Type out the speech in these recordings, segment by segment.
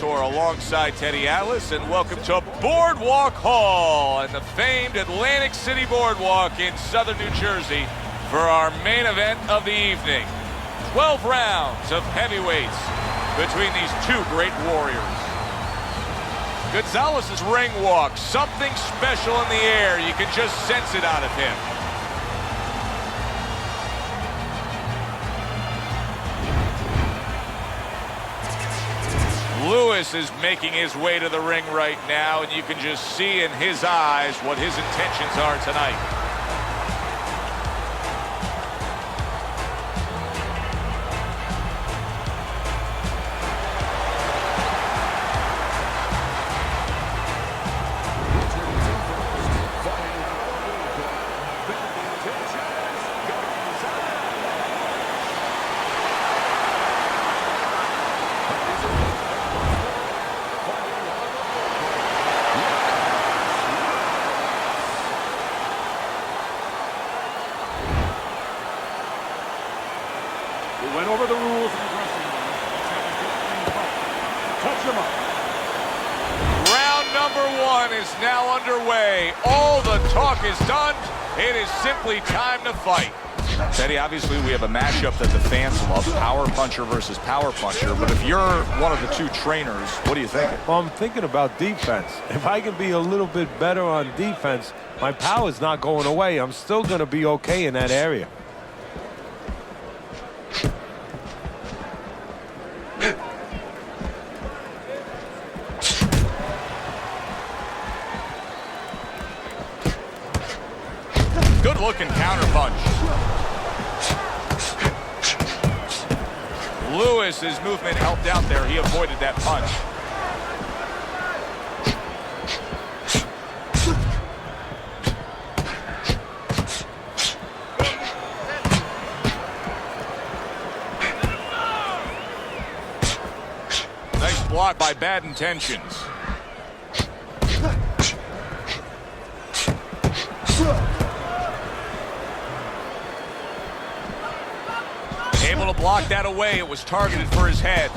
Bellator alongside Teddy Atlas, and welcome to Boardwalk Hall and the famed Atlantic City Boardwalk in southern New Jersey for our main event of the evening. 12 rounds of heavyweights between these two great warriors. Gonzalez's ring walk, something special in the air. You can just sense it out of him. Lewis is making his way to the ring right now, and you can just see in his eyes what his intentions are tonight. We went over the rules in the dressing room. Touch him up. Round number one is now underway. All the talk is done. It is simply time to fight. Teddy, obviously we have a matchup that the fans love, power puncher versus power puncher, but if you're one of the two trainers, what are you thinking? Well, I'm thinking about defense. If I can be a little bit better on defense, my power's not going away. I'm still going to be okay in that area. Good-looking counterpunch. Lewis's movement helped out there. He avoided that punch. Nice block by Bad Intentions. Able to block that away. It was targeted for his head.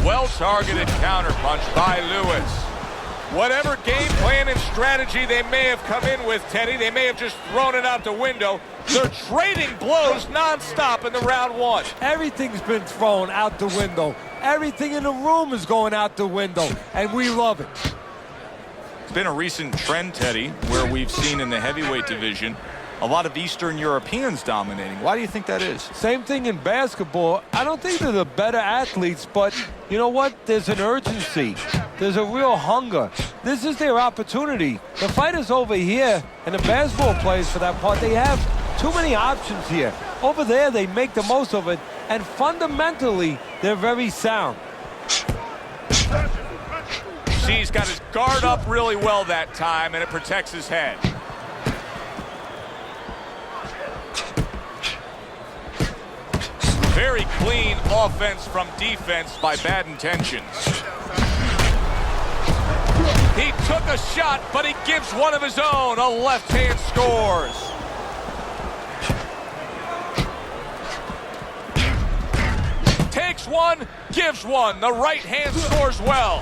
Well-targeted counterpunch by Lewis. Whatever game plan and strategy they may have come in with, Teddy, they may have just thrown it out the window. They're trading blows nonstop in the round one. Everything's been thrown out the window. Everything in the room is going out the window, and we love it. It's been a recent trend, Teddy, where we've seen in the heavyweight division a lot of Eastern Europeans dominating. Why do you think that is? Same thing in basketball. I don't think they're the better athletes, but you know what? There's an urgency. There's a real hunger. This is their opportunity. The fighters over here, and the basketball players for that part, they have too many options here. Over there, they make the most of it, and fundamentally, they're very sound. See, he's got his guard up really well that time, and it protects his head. Very clean offense from defense by Bad Intentions. He took a shot, but he gives one of his own. A left hand scores. Takes one, gives one. The right hand scores well.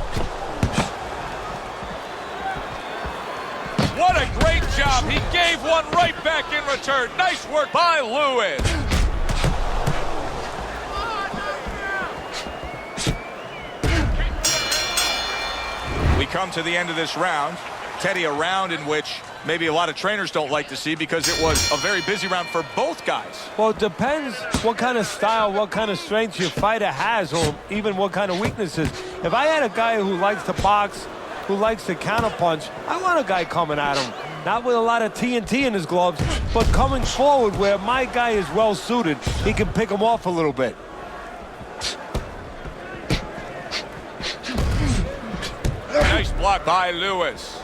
What a great job. He gave one right back in return. Nice work by Lewis. We come to the end of this round. Teddy, a round in which maybe a lot of trainers don't like to see because it was a very busy round for both guys. Well, it depends what kind of style, what kind of strength your fighter has, or even what kind of weaknesses. If I had a guy who likes to box, who likes to counterpunch, I want a guy coming at him. Not with a lot of TNT in his gloves, but coming forward where my guy is well suited. He can pick him off a little bit. Nice block by Lewis.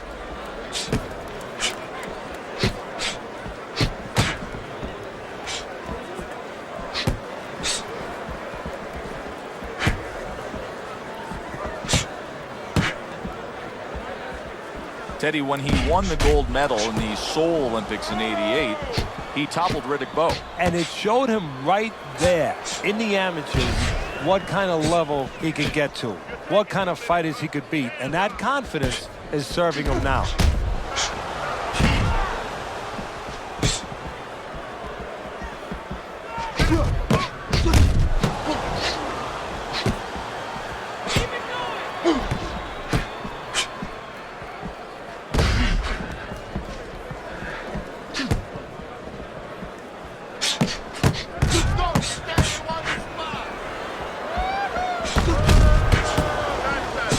Teddy, when he won the gold medal in the Seoul Olympics in '88, he toppled Riddick Bowe. And it showed him right there in the amateurs what kind of level he could get to, what kind of fighters he could beat. And that confidence is serving him now.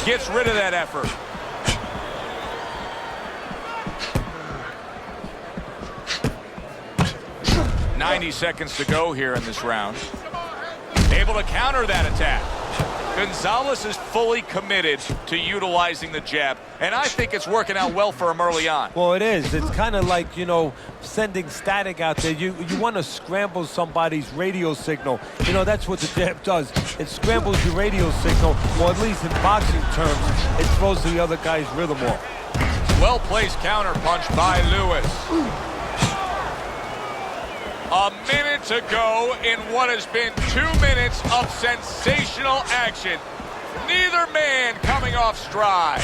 Gets rid of that effort. .90 seconds to go here in this round. Able to counter that attack. Gonzalez is fully committed to utilizing the jab, and I think it's working out well for him early on. Well, it is. It's kind of like, you know, sending static out there. You want to scramble somebody's radio signal. You know, that's what the jab does. It scrambles your radio signal, or at least in boxing terms, it throws the other guy's rhythm off. Well-placed counter punch by Lewis. A minute to go in what has been 2 minutes of sensational action. Neither man coming off stride.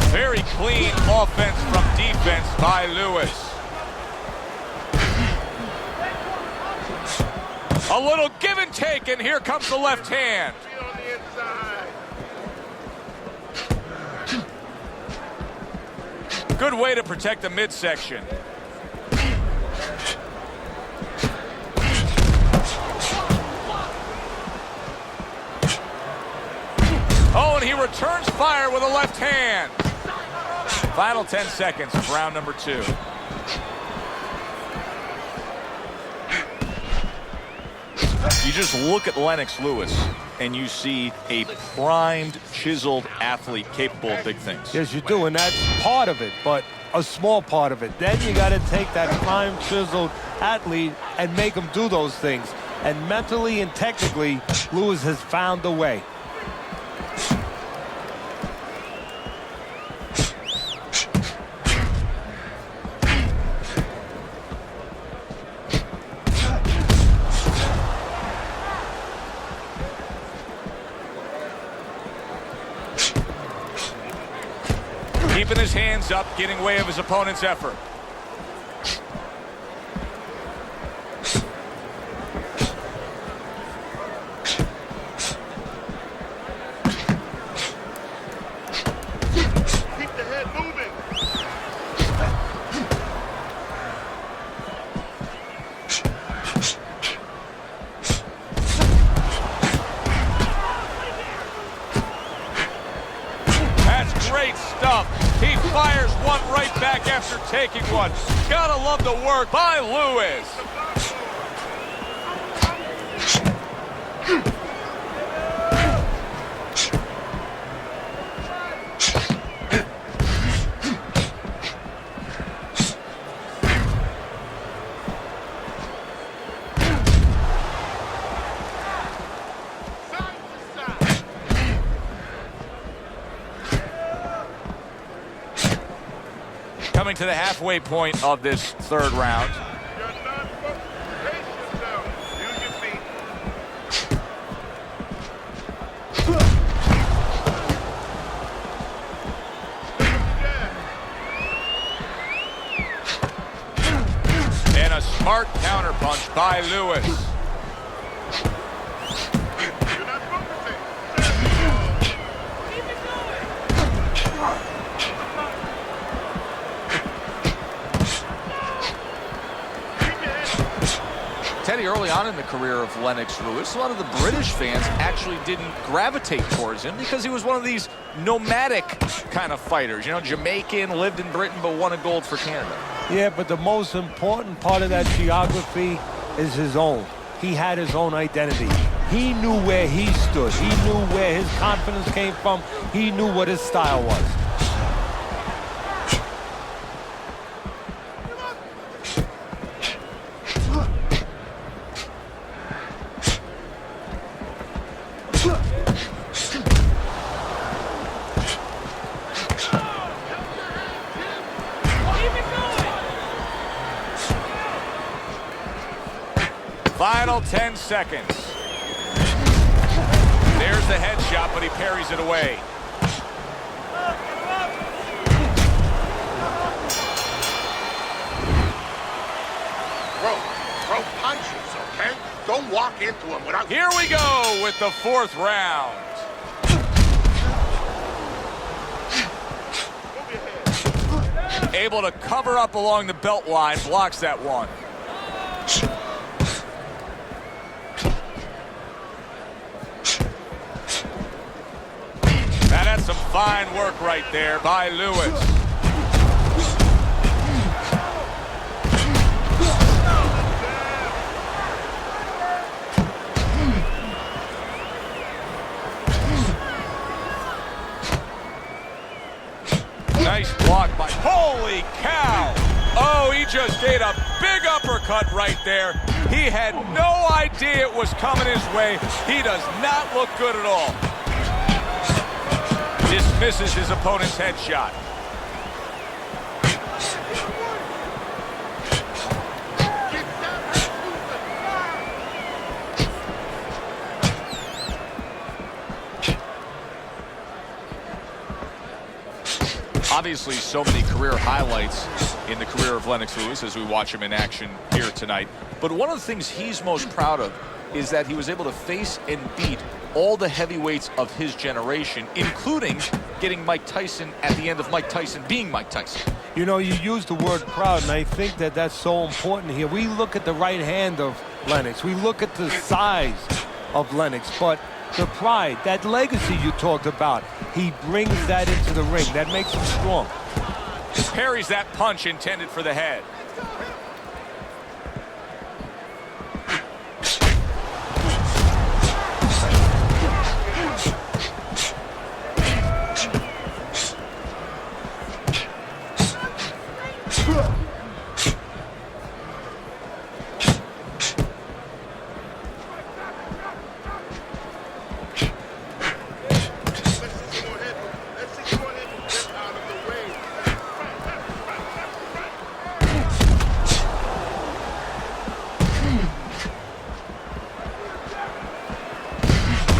Very clean offense from defense by Lewis. A little give and take, and here comes the left hand. Good way to protect the midsection. Oh, and he returns fire with a left hand. Final 10 seconds of round number 2. You just look at Lennox Lewis, and you see a primed, chiseled athlete capable of big things. Yes, you do, and that's part of it, but a small part of it. Then you got to take that primed, chiseled athlete and make him do those things. And mentally and technically, Lewis has found a way. Keeping his hands up, getting way of his opponent's effort. Keep the head moving. That's great stuff. He fires one right back after taking one. Gotta love the work by Lewis. Coming to the halfway point of this third round. You're not pace yourself. Use your feet. And a smart counterpunch by Lewis. You're not focusing. Teddy, early on in the career of Lennox Lewis, a lot of the British fans actually didn't gravitate towards him because he was one of these nomadic kind of fighters. You know, Jamaican, lived in Britain, but won a gold for Canada. Yeah, but the most important part of that geography is his own. He had his own identity. He knew where he stood. He knew where his confidence came from. He knew what his style was. Final 10 seconds. There's the headshot, but he parries it away. Throw punches, okay? Don't walk into him without... Here we go with the 4th round. Able to cover up along the belt line, blocks that one. Now that's some fine work right there by Lewis. Nice block by... Holy cow! Oh, he just ate a big uppercut right there. He had no idea it was coming his way. He does not look good at all. Dismisses his opponent's headshot. Obviously, so many career highlights in the career of Lennox Lewis as we watch him in action here tonight. But one of the things he's most proud of is that he was able to face and beat all the heavyweights of his generation, including getting Mike Tyson at the end of Mike Tyson being Mike Tyson. You know, you use the word proud, and I think that that's so important here. We look at the right hand of Lennox. We look at the size of Lennox, but the pride, that legacy you talked about, he brings that into the ring. That makes him strong. Parries that punch intended for the head.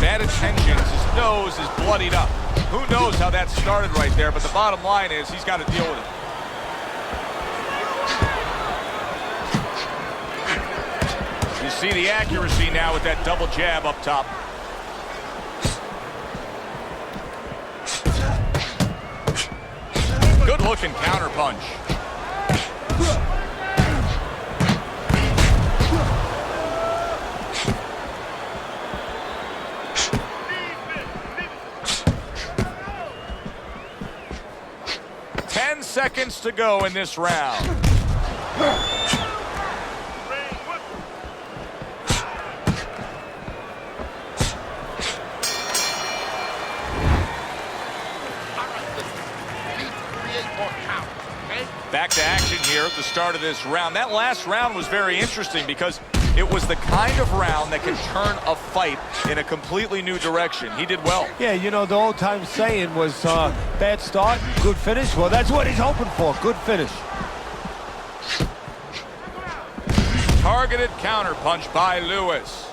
Bad intentions, his nose is bloodied up. Who knows how that started right there, but the bottom line is he's got to deal with it. You see the accuracy now with that double jab up top. Good looking counter punch. Seconds to go in this round. Back to action here at the start of this round. That last round was very interesting because it was the kind of round that can turn a fight in a completely new direction. He did well. Yeah, you know, the old-time saying was bad start, good finish. Well, that's what he's hoping for, good finish. Targeted counterpunch by Lewis.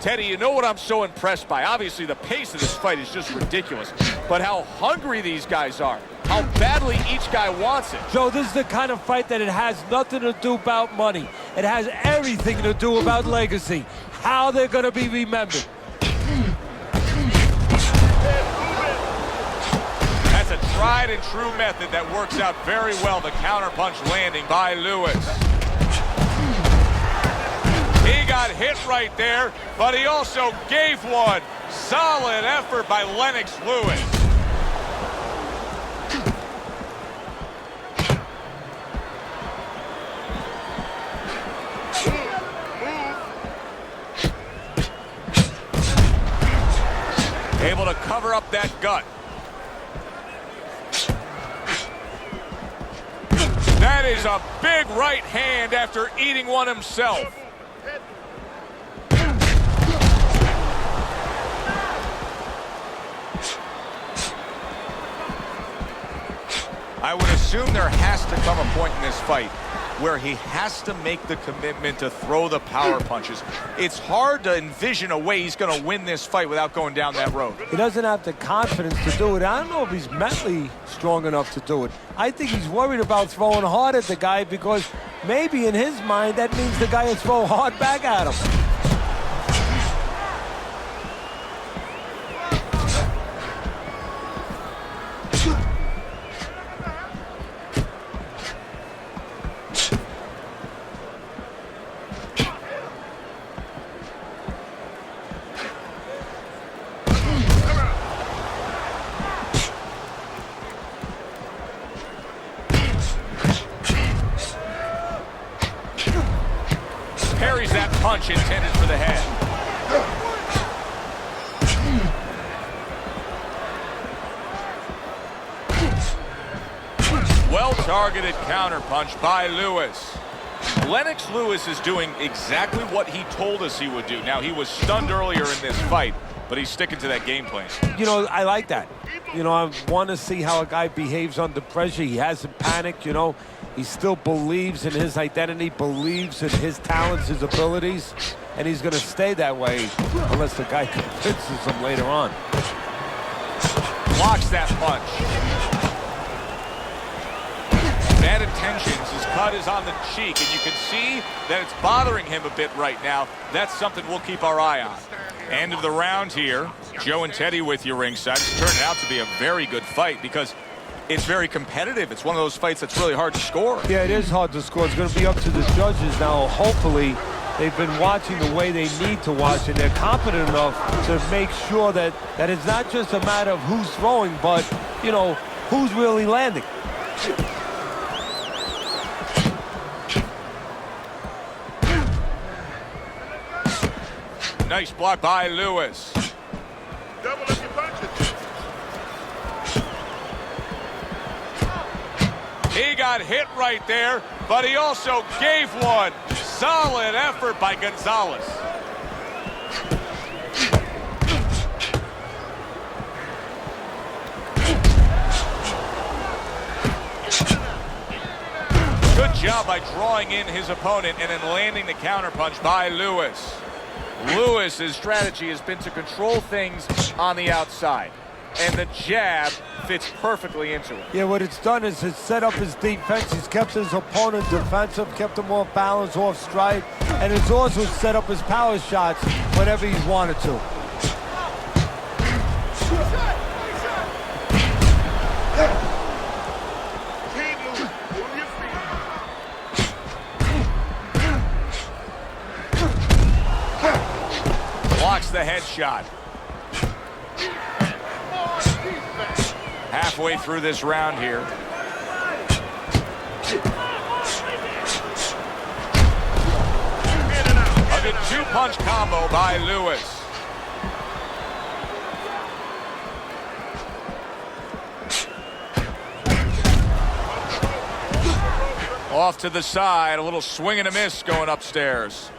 Teddy, you know what I'm so impressed by? Obviously, the pace of this fight is just ridiculous, but how hungry these guys are. How badly each guy wants it. Joe, this is the kind of fight that it has nothing to do about money. It has everything to do about legacy, how they're going to be remembered. That's a tried and true method that works out very well. The counterpunch landing by Lewis. He got hit right there, but he also gave one. Solid effort by Lennox Lewis. Able to cover up that gut. That is a big right hand after eating one himself. I would assume there has to come a point in this fight where he has to make the commitment to throw the power punches. It's hard to envision a way he's going to win this fight without going down that road. He doesn't have the confidence to do it. I don't know if he's mentally strong enough to do it. I think he's worried about throwing hard at the guy because maybe in his mind that means the guy will throw hard back at him. Parries that punch intended for the head. Well-targeted counterpunch by Lewis. Lennox Lewis is doing exactly what he told us he would do. Now, he was stunned earlier in this fight, but he's sticking to that game plan. You know, I like that. You know, I want to see how a guy behaves under pressure. He hasn't panicked, you know. He still believes in his identity, believes in his talents, his abilities, and he's going to stay that way unless the guy convinces him later on. Blocks that punch. Bad intentions. His cut is on the cheek, and you can see that it's bothering him a bit right now. That's something we'll keep our eye on. End of the round here. Joe and Teddy with you ringside. It's turned out to be a very good fight because it's very competitive. It's one of those fights that's really hard to score. Yeah, it is hard to score. It's going to be up to the judges now. Hopefully, they've been watching the way they need to watch, and they're competent enough to make sure that it's not just a matter of who's throwing, but, you know, who's really landing. Nice block by Lewis. Double up your punches. He got hit right there, but he also gave one. Solid effort by Gonzalez. Good job by drawing in his opponent and then landing the counterpunch by Lewis. Lewis's strategy has been to control things on the outside, and the jab fits perfectly into it. Yeah, what it's done is it's set up his defense. He's kept his opponent defensive, kept him off balance, off stride, and it's also set up his power shots whenever he's wanted to. Keep moving. Move your feet. Blocks the headshot. Halfway through this round here. A good two-punch combo by Lewis. Off to the side, a little swing and a miss going upstairs.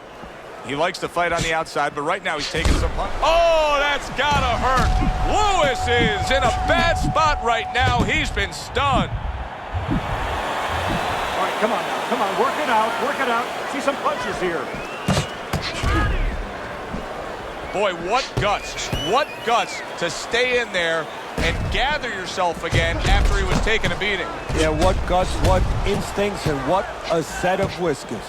He likes to fight on the outside, but right now he's taking some punch. Oh, that's gotta hurt. Lewis is in a bad spot right now. He's been stunned. All right, come on now. Come on, work it out. Work it out. See some punches here. Boy, what guts. What guts to stay in there and gather yourself again after he was taking a beating. Yeah, what guts, what instincts, and what a set of whiskers.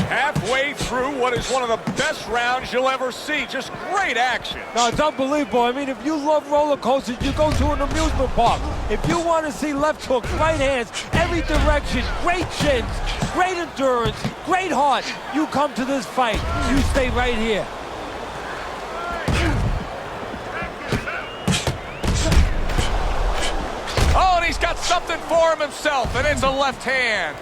Halfway through what is one of the best rounds you'll ever see. Just great action. No, it's unbelievable. I mean, if you love roller coasters, you go to an amusement park. If you want to see left hooks, right hands, every direction, great chins, great endurance, great heart, you come to this fight. You stay right here. Oh, and he's got something for him himself, and it's a left hand.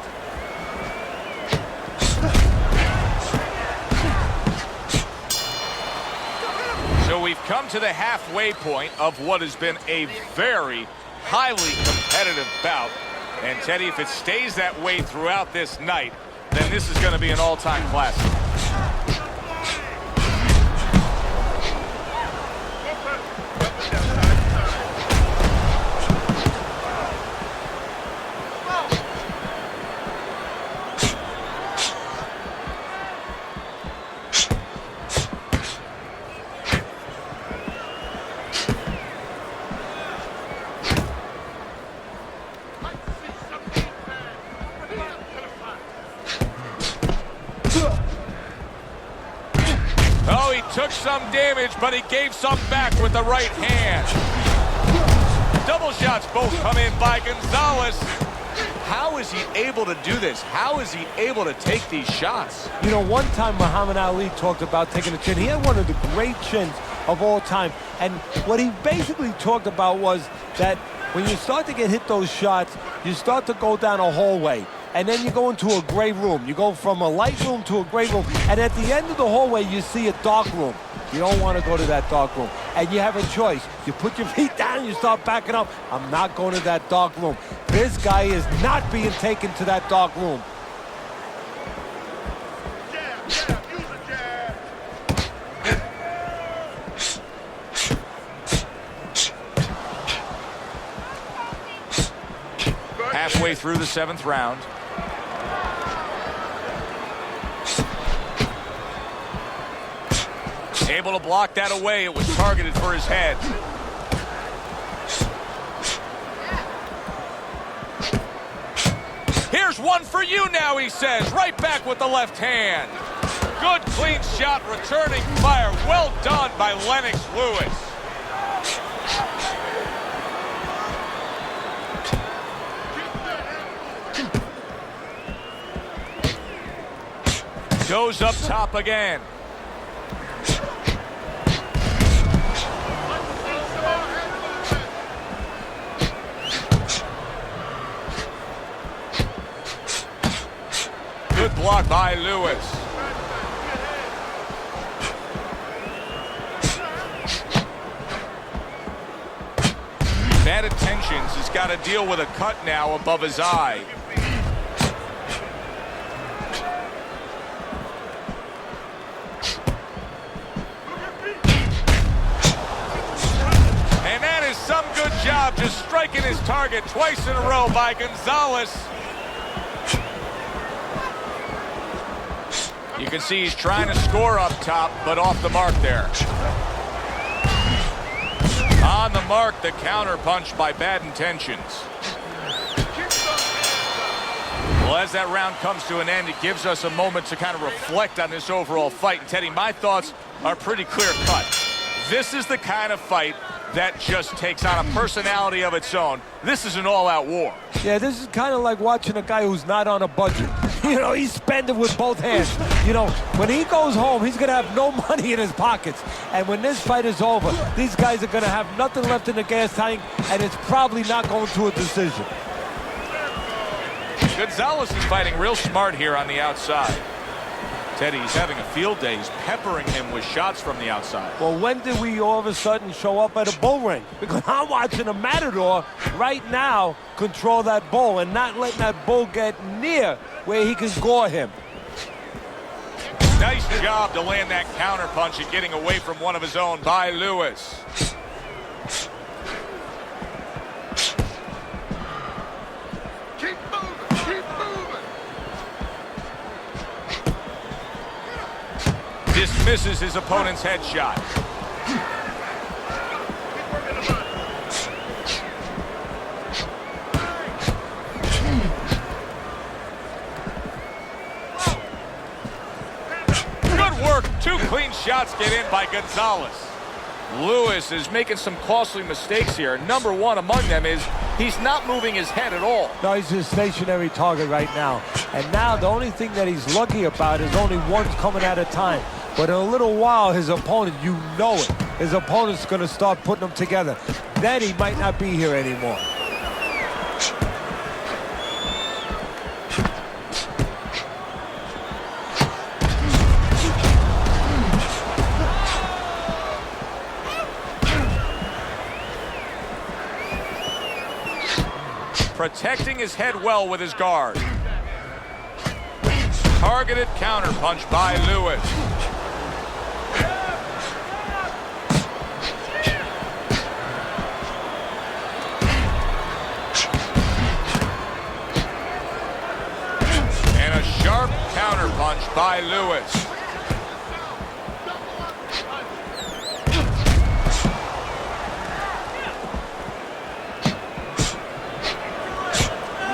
So we've come to the halfway point of what has been a very highly competitive bout. And Teddy, if it stays that way throughout this night, then this is going to be an all-time classic. took some damage, but he gave some back with the right hand. Double shots both come in by Gonzalez. How is he able to do this? How is he able to take these shots? You know, one time Muhammad Ali talked about taking a chin. He had one of the great chins of all time. And what he basically talked about was that when you start to get hit those shots, you start to go down a hallway. And then you go into a gray room. You go from a light room to a gray room. And at the end of the hallway, you see a dark room. You don't want to go to that dark room. And you have a choice. You put your feet down, you start backing up. I'm not going to that dark room. This guy is not being taken to that dark room. Jab, jab, use a jab. Halfway through the 7th round. Able to block that away. It was targeted for his head. Here's one for you now, he says. Right back with the left hand. Good, clean shot, returning fire. Well done by Lennox Lewis. Goes up top again. Good block by Lewis. Bad intentions. He's got to deal with a cut now above his eye. And that is some good job just striking his target twice in a row by Gonzalez. You can see he's trying to score up top, but off the mark there. On the mark, the counter punch by bad intentions. Well, as that round comes to an end, it gives us a moment to kind of reflect on this overall fight. And Teddy, my thoughts are pretty clear cut. This is the kind of fight that just takes on a personality of its own. This is an all-out war. Yeah, this is kind of like watching a guy who's not on a budget. You know, he's spending with both hands. You know, when he goes home, he's going to have no money in his pockets. And when this fight is over, these guys are going to have nothing left in the gas tank, and it's probably not going to a decision. Gonzalez is fighting real smart here on the outside. Teddy's having a field day. He's peppering him with shots from the outside. Well, when did we all of a sudden show up at a bull ring? Because I'm watching a matador right now control that bull and not letting that bull get near where he can gore him. Nice job to land that counter punch and getting away from one of his own by Lewis. Keep moving, keep moving. Dismisses his opponent's headshot. Keep working the body. Good work. 2 clean shots get in by Gonzalez. Lewis is making some costly mistakes here. Number one among them is he's not moving his head at all. No, he's a stationary target right now. And now the only thing that he's lucky about is only one's coming at a time. But in a little while, his opponent, you know it, his opponent's going to start putting them together. Then he might not be here anymore. Protecting his head well with his guard. Targeted counter punch by Lewis. And a sharp counter punch by Lewis.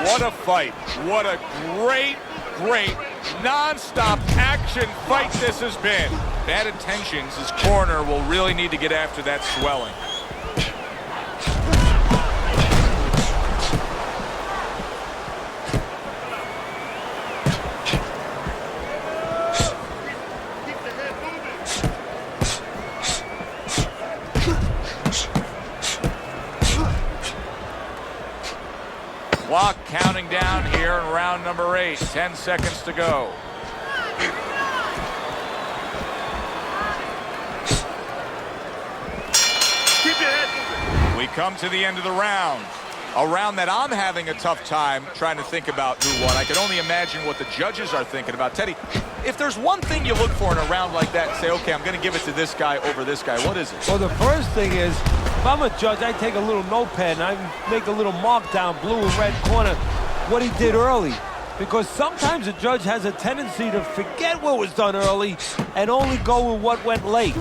What a fight. What a great, great, non-stop action fight this has been. Bad intentions, his corner will really need to get after that swelling. Clock counting down here in round number 8. 10 seconds to go. Keep your head moving. We come to the end of the round. A round that I'm having a tough time trying to think about who won. I can only imagine what the judges are thinking about. Teddy, if there's one thing you look for in a round like that and say, okay, I'm going to give it to this guy over this guy, what is it? Well, the first thing is, if I'm a judge, I take a little notepad and I make a little mark down, blue and red corner, what he did early. Because sometimes a judge has a tendency to forget what was done early and only go with what went late.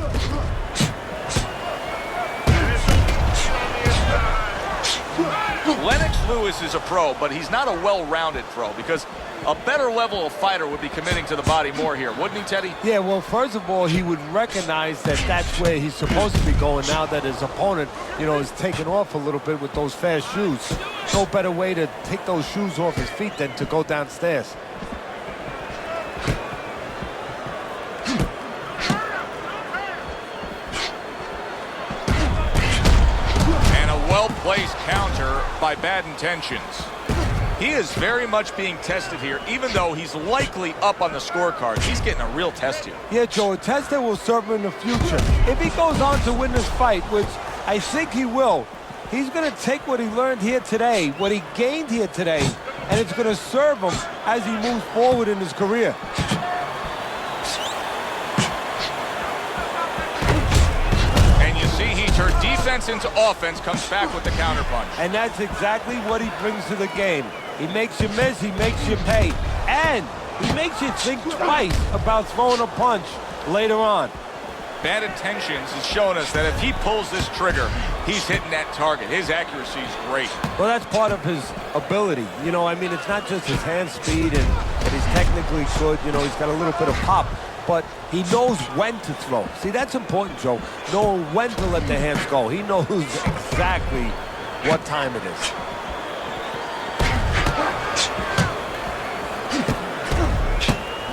Lennox Lewis is a pro, but he's not a well-rounded pro because a better level of fighter would be committing to the body more here, wouldn't he, Teddy? Yeah, well, first of all, he would recognize that that's where he's supposed to be going now that his opponent, you know, is taking off a little bit with those fast shoes. No better way to take those shoes off his feet than to go downstairs. Well-placed counter by Bad Intentions. He is very much being tested here, even though he's likely up on the scorecard. He's getting a real test here. Yeah, Joe, a test that will serve him in the future. If he goes on to win this fight, which I think he will, he's going to take what he learned here today, what he gained here today, and it's going to serve him as he moves forward in his career. Turned defense into offense, comes back with the counterpunch. And that's exactly what he brings to the game. He makes you miss, he makes you pay, and he makes you think twice about throwing a punch later on. Bad Intentions is showing us that if he pulls this trigger, he's hitting that target. His accuracy is great. Well, that's part of his ability. You know, I mean, it's not just his hand speed and he's technically good. You know, he's got a little bit of pop. But he knows when to throw. See, that's important, Joe. Knowing when to let the hands go. He knows exactly what time it is.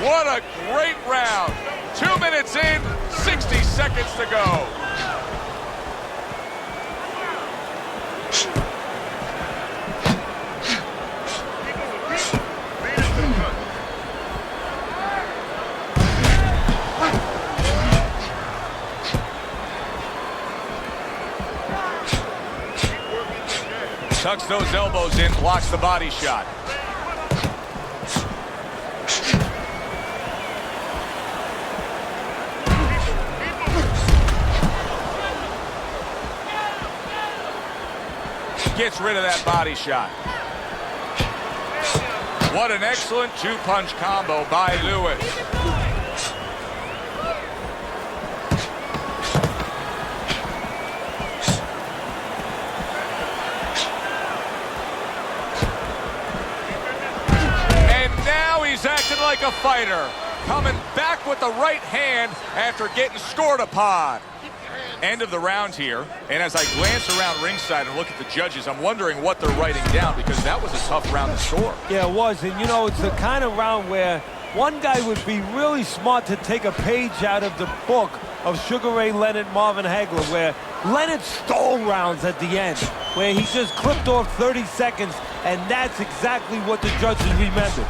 What a great round. 2 minutes in, 60 seconds to go. Tucks those elbows in, blocks the body shot. Gets rid of that body shot. What an excellent two-punch combo by Lewis. He's acting like a fighter, coming back with the right hand after getting scored upon. End of the round here, and as I glance around ringside and look at the judges, I'm wondering what they're writing down because that was a tough round to score. Yeah, it was, and you know, it's the kind of round where one guy would be really smart to take a page out of the book of Sugar Ray Leonard, Marvin Hagler, where Leonard stole rounds at the end, where he just clipped off 30 seconds, and that's exactly what the judges remembered.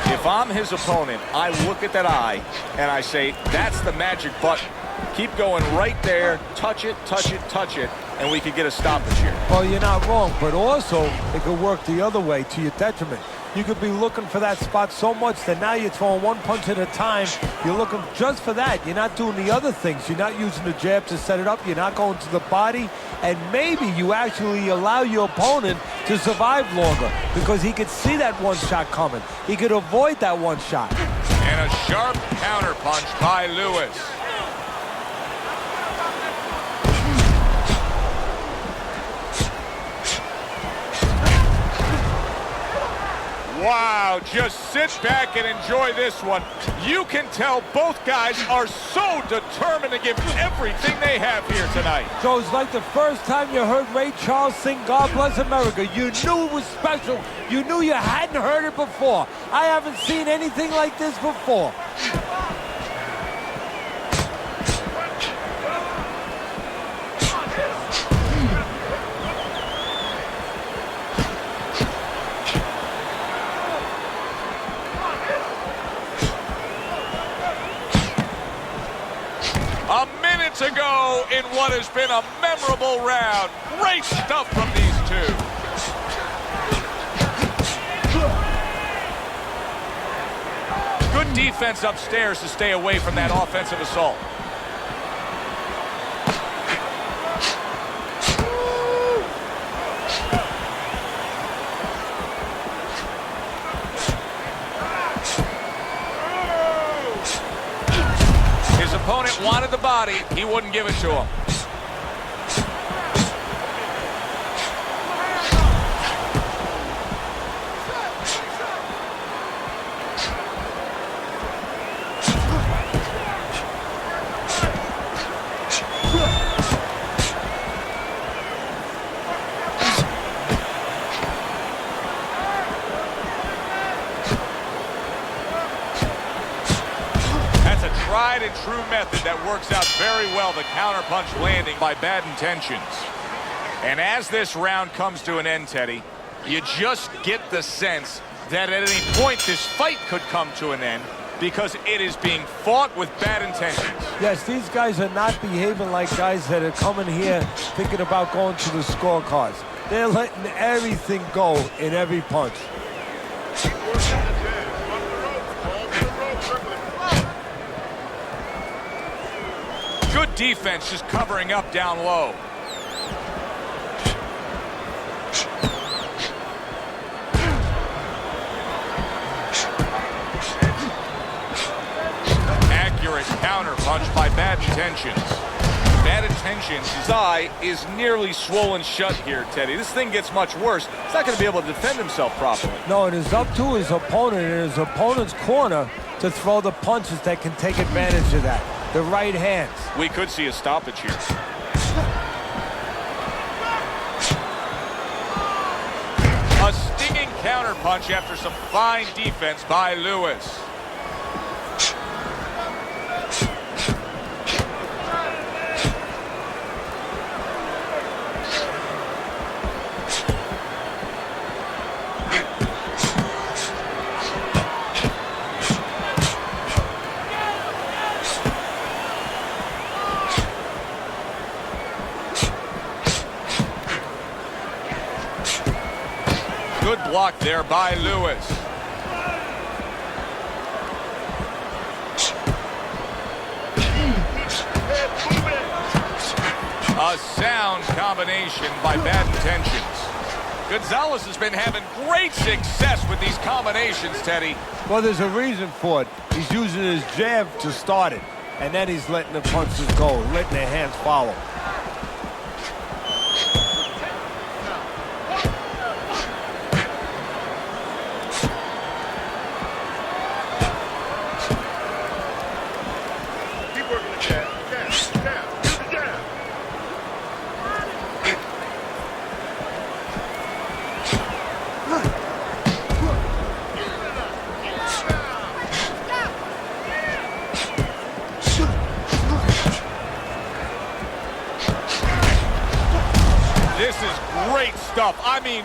If I'm his opponent, I look at that eye and I say, that's the magic button. Keep going right there, touch it, touch it, touch it, and we could get a stoppage here. Well, you're not wrong, but also it could work the other way to your detriment. you could be looking for that spot so much that now you're throwing one punch at a time. You're looking just for that. You're not doing the other things. You're not using the jab to set it up. You're not going to the body. And maybe you actually allow your opponent to survive longer because he could see that one shot coming. He could avoid that one shot. And a sharp counter punch by Lewis. Wow, just sit back and enjoy this one. You can tell both guys are so determined to give everything they have here tonight. So it's like the first time you heard Ray Charles sing God Bless America. You knew it was special. You knew you hadn't heard it before. I haven't seen anything like this before. To go in what has been a memorable round. Great stuff from these two. Good defense upstairs to stay away from that offensive assault. Opponent wanted the body, he wouldn't give it to him. Tried and true method that works out very well, the counterpunch landing by Bad Intentions. And as this round comes to an end, Teddy, you just get the sense that at any point this fight could come to an end because it is being fought with bad intentions. Yes, these guys are not behaving like guys that are coming here thinking about going to the scorecards. They're letting everything go in every punch. Good defense, just covering up down low. Accurate counter punch by Bad Intentions. Bad Intentions, his eye is nearly swollen shut here, Teddy. This thing gets much worse. He's not going to be able to defend himself properly. No, it is up to his opponent and his opponent's corner to throw the punches that can take advantage of that. The right hands. We could see a stoppage here. A stinging counterpunch after some fine defense by Lewis. Good block there by Lewis. A sound combination by Bad Intentions. Gonzalez has been having great success with these combinations, Teddy. Well, there's a reason for it. He's using his jab to start it, and then he's letting the punches go, letting the hands follow. This is great stuff. I mean,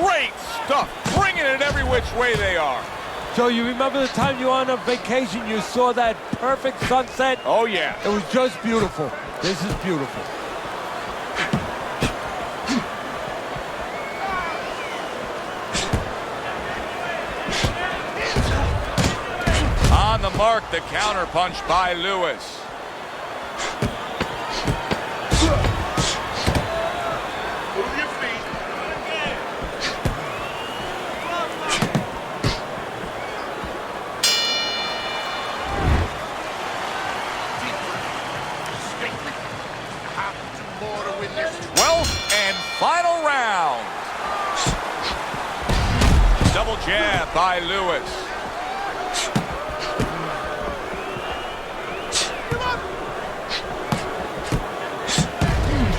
great stuff. Bringing it every which way they are. So you remember the time you were on a vacation, you saw that perfect sunset? Oh, yeah. It was just beautiful. This is beautiful. mark, the counter punch by Lewis. Move your feet. Have to do more to win this. 12th and final round. Double jab by Lewis.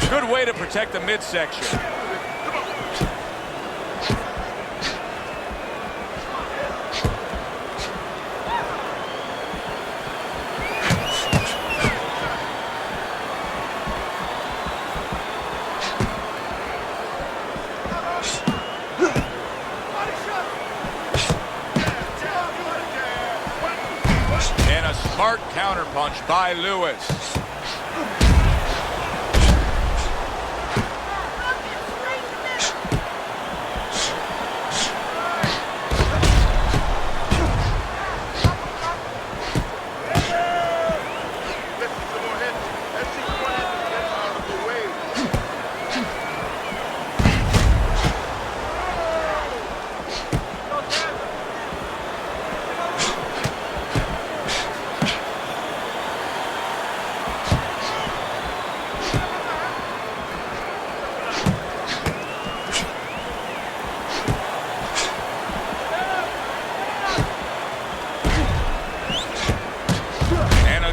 Good way to protect the midsection. And a smart counterpunch by Lewis.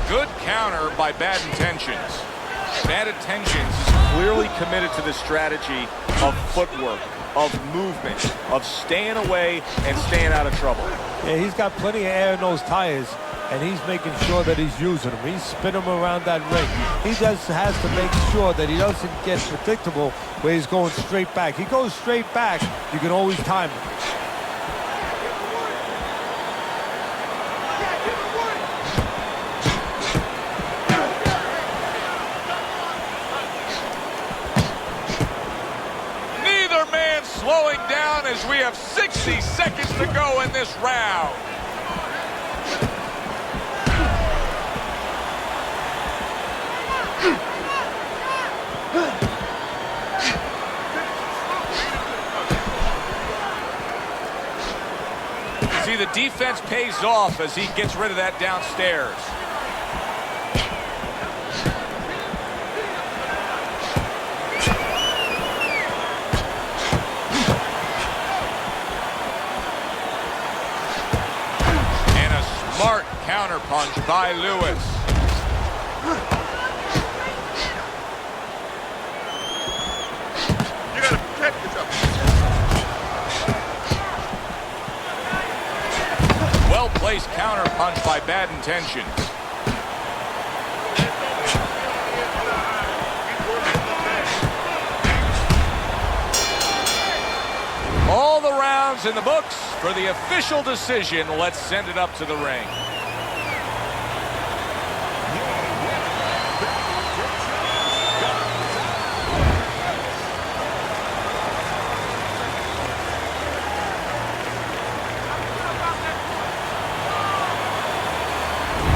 Good counter by Bad Intentions. Bad Intentions is clearly committed to the strategy of footwork, of movement, of staying away and staying out of trouble. Yeah, he's got plenty of air in those tires, and he's making sure that he's using them. He's spinning them around that ring. He just has to make sure that he doesn't get predictable where he's going straight back. He goes straight back, you can always time him. Slowing down as we have 60 seconds to go in this round. See, the defense pays off as he gets rid of that downstairs. Smart counterpunch by Lewis. You gotta protect yourself. Well-placed counterpunch by Bad Intentions. All the rounds in the books for the official decision. Let's send it up to the ring.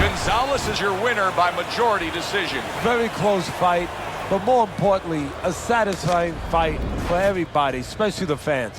Gonzalez is your winner by majority decision. Very close fight, but more importantly, a satisfying fight for everybody, especially the fans.